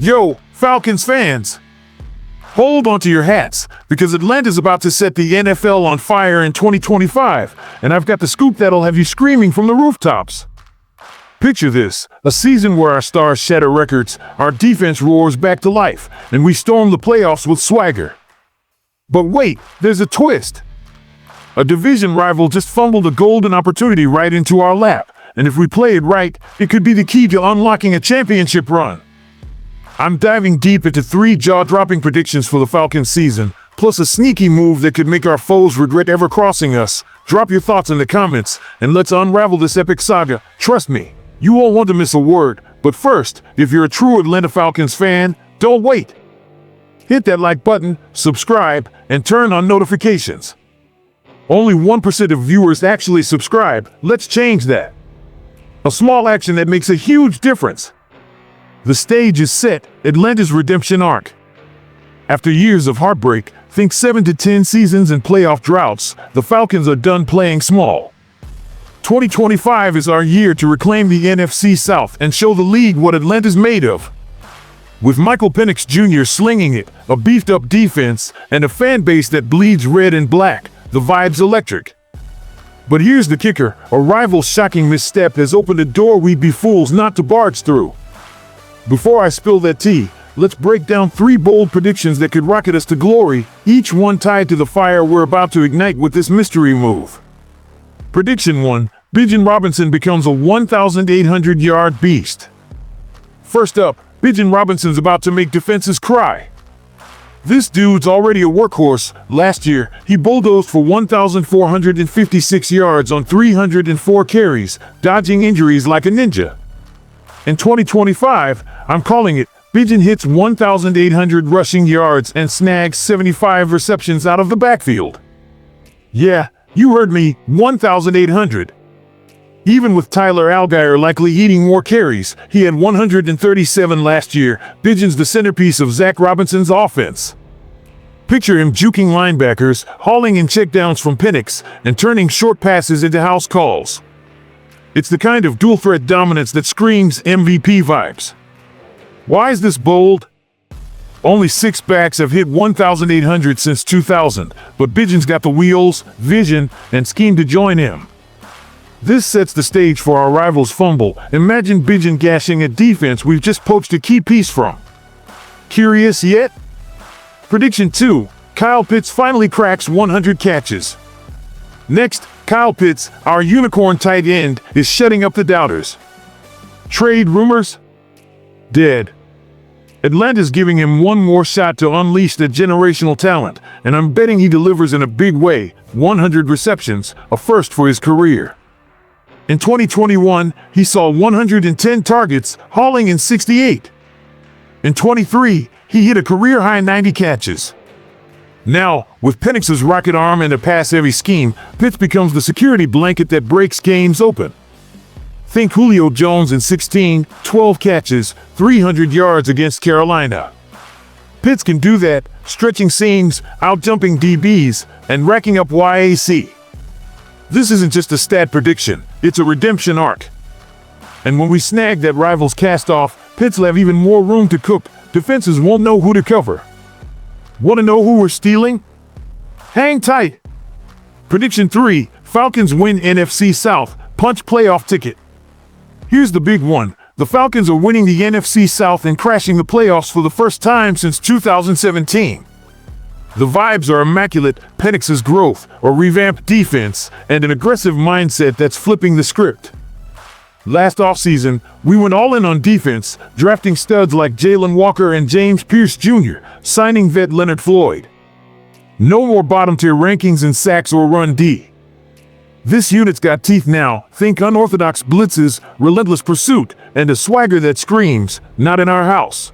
Yo, Falcons fans! Hold on to your hats, because Atlanta's about to set the NFL on fire in 2025, and I've got the scoop that'll have you screaming from the rooftops. Picture this, a season where our stars shatter records, our defense roars back to life, and we storm the playoffs with swagger. But wait, there's a twist. A division rival just fumbled a golden opportunity right into our lap, and if we play it right, it could be the key to unlocking a championship run. I'm diving deep into 3 jaw-dropping predictions for the Falcons season, plus a sneaky move that could make our foes regret ever crossing us. Drop your thoughts in the comments, and let's unravel this epic saga. Trust me, you won't want to miss a word. But first, if you're a true Atlanta Falcons fan, don't wait. Hit that like button, subscribe, and turn on notifications. Only 1% of viewers actually subscribe. Let's change that. A small action that makes a huge difference. The stage is set, Atlanta's redemption arc. After years of heartbreak, think 7 to 10 seasons and playoff droughts, the Falcons are done playing small. 2025 is our year to reclaim the NFC South and show the league what Atlanta's made of. With Michael Penix Jr. slinging it, a beefed-up defense, and a fan base that bleeds red and black, the vibe's electric. But here's the kicker, a rival's shocking misstep has opened a door we'd be fools not to barge through. Before I spill that tea, let's break down 3 bold predictions that could rocket us to glory, each one tied to the fire we're about to ignite with this mystery move. Prediction 1, Bijan Robinson becomes a 1,800-yard beast. First up, Bijan Robinson's about to make defenses cry. This dude's already a workhorse. Last year, he bulldozed for 1,456 yards on 304 carries, dodging injuries like a ninja. In 2025, I'm calling it, Bijan hits 1,800 rushing yards and snags 75 receptions out of the backfield. Yeah, you heard me, 1,800. Even with Tyler Algier likely eating more carries, he had 137 last year. Bijan's the centerpiece of Zach Robinson's offense. Picture him juking linebackers, hauling in checkdowns from Penix, and turning short passes into house calls. It's the kind of dual-threat dominance that screams MVP vibes. Why is this bold? Only 6 backs have hit 1,800 since 2000, but Bijan's got the wheels, vision, and scheme to join him. This sets the stage for our rival's fumble. Imagine Bijan gashing a defense we've just poached a key piece from. Curious yet? Prediction 2, Kyle Pitts finally cracks 100 catches. Next, Kyle Pitts, our unicorn tight end, is shutting up the doubters. Trade rumors? Dead. Atlanta's giving him one more shot to unleash that generational talent, and I'm betting he delivers in a big way. 100 receptions, a first for his career. In 2021, he saw 110 targets, hauling in 68. In 23, he hit a career-high 90 catches. Now, with Penix's rocket arm and a pass-heavy scheme, Pitts becomes the security blanket that breaks games open. Think Julio Jones in 16, 12 catches, 300 yards against Carolina. Pitts can do that, stretching seams, out-jumping DBs, and racking up YAC. This isn't just a stat prediction, it's a redemption arc. And when we snag that rival's cast-off, Pitts will have even more room to cook. Defenses won't know who to cover. Want to know who we're stealing? Hang tight! Prediction 3, Falcons win NFC South, punch playoff ticket. Here's the big one. The Falcons are winning the NFC South and crashing the playoffs for the first time since 2017. The vibes are immaculate, Penix's growth, a revamped defense, and an aggressive mindset that's flipping the script. Last offseason, we went all in on defense, drafting studs like Jalen Walker and James Pierce Jr., signing vet Leonard Floyd. No more bottom-tier rankings in sacks or run D. This unit's got teeth now. Think unorthodox blitzes, relentless pursuit, and a swagger that screams, not in our house.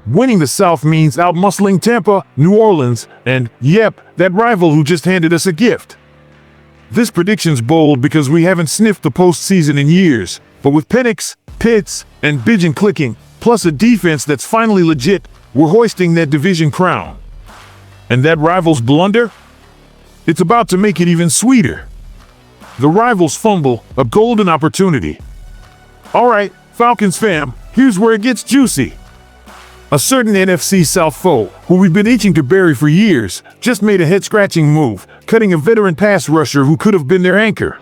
Winning the South means out-muscling Tampa, New Orleans, and, yep, that rival who just handed us a gift. This prediction's bold because we haven't sniffed the postseason in years, but with Penix, Pitts, and Bijan clicking, plus a defense that's finally legit, we're hoisting that division crown. And that rival's blunder? It's about to make it even sweeter. The rival's fumble, a golden opportunity. All right, Falcons fam, here's where it gets juicy. A certain NFC South foe, who we've been itching to bury for years, just made a head-scratching move, cutting a veteran pass rusher who could have been their anchor.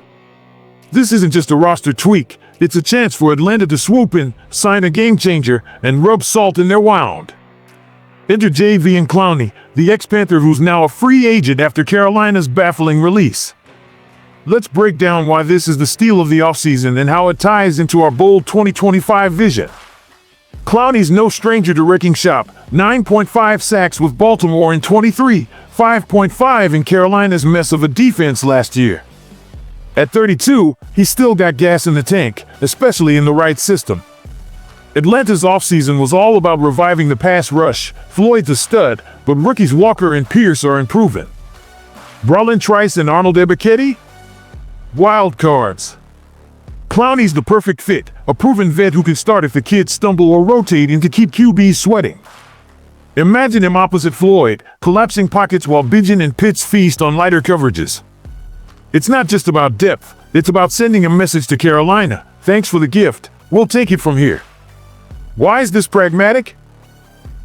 This isn't just a roster tweak, it's a chance for Atlanta to swoop in, sign a game-changer, and rub salt in their wound. Enter Jadeveon Clowney, the ex-Panther who's now a free agent after Carolina's baffling release. Let's break down why this is the steal of the offseason and how it ties into our bold 2025 vision. Clowney's no stranger to wrecking shop, 9.5 sacks with Baltimore in 23, 5.5 in Carolina's mess of a defense last year. At 32, he's still got gas in the tank, especially in the right system. Atlanta's offseason was all about reviving the pass rush. Floyd's a stud, but rookies Walker and Pierce are improving. Bralin Trice and Arnold Ebiketie? Wild cards. Clowney's the perfect fit, a proven vet who can start if the kids stumble or rotate and to keep QBs sweating. Imagine him opposite Floyd, collapsing pockets while Bijan and Pitts feast on lighter coverages. It's not just about depth, it's about sending a message to Carolina. Thanks for the gift, we'll take it from here. Why is this pragmatic?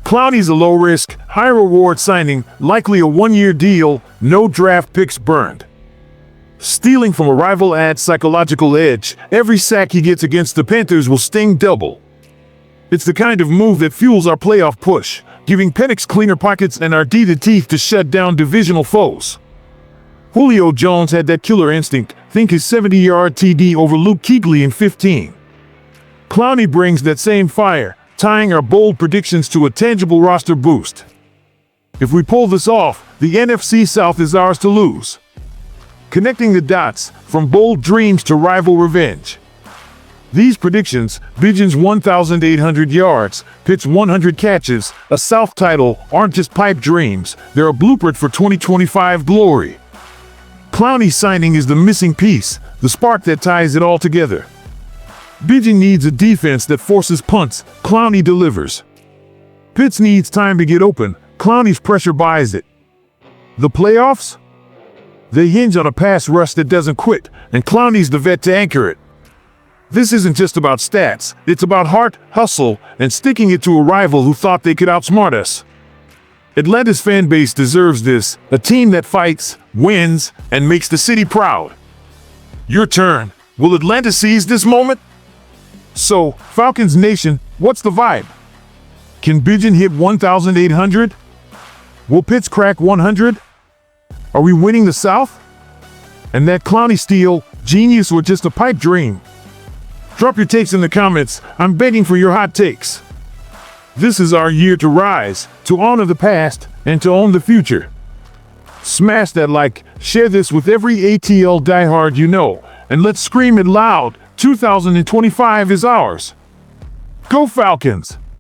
Clowney's a low-risk, high-reward signing, likely a one-year deal, no draft picks burned. Stealing from a rival adds psychological edge. Every sack he gets against the Panthers will sting double. It's the kind of move that fuels our playoff push, giving Penix cleaner pockets and our D teeth to shut down divisional foes. Julio Jones had that killer instinct. Think his 70-yard TD over Luke Kuechly in 15. Clowney brings that same fire, tying our bold predictions to a tangible roster boost. If we pull this off, the NFC South is ours to lose. Connecting the dots, from bold dreams to rival revenge. These predictions, Bijan's 1,800 yards, Pitt's 100 catches, a South title, aren't just pipe dreams, they're a blueprint for 2025 glory. Clowney's signing is the missing piece, the spark that ties it all together. Bijan needs a defense that forces punts, Clowney delivers. Pitts needs time to get open, Clowney's pressure buys it. The playoffs? They hinge on a pass rush that doesn't quit, and Clowney's the vet to anchor it. This isn't just about stats, it's about heart, hustle, and sticking it to a rival who thought they could outsmart us. Atlanta's fan base deserves this, a team that fights, wins, and makes the city proud. Your turn. Will Atlanta seize this moment? So, Falcons Nation, what's the vibe? Can Bijan hit 1,800? Will Pitts crack 100? Are we winning the South? And that Clowney steal, genius or just a pipe dream? Drop your takes in the comments. I'm begging for your hot takes. This is our year to rise, to honor the past, and to own the future. Smash that like, share this with every ATL diehard you know, and let's scream it loud. 2025 is ours. Go Falcons!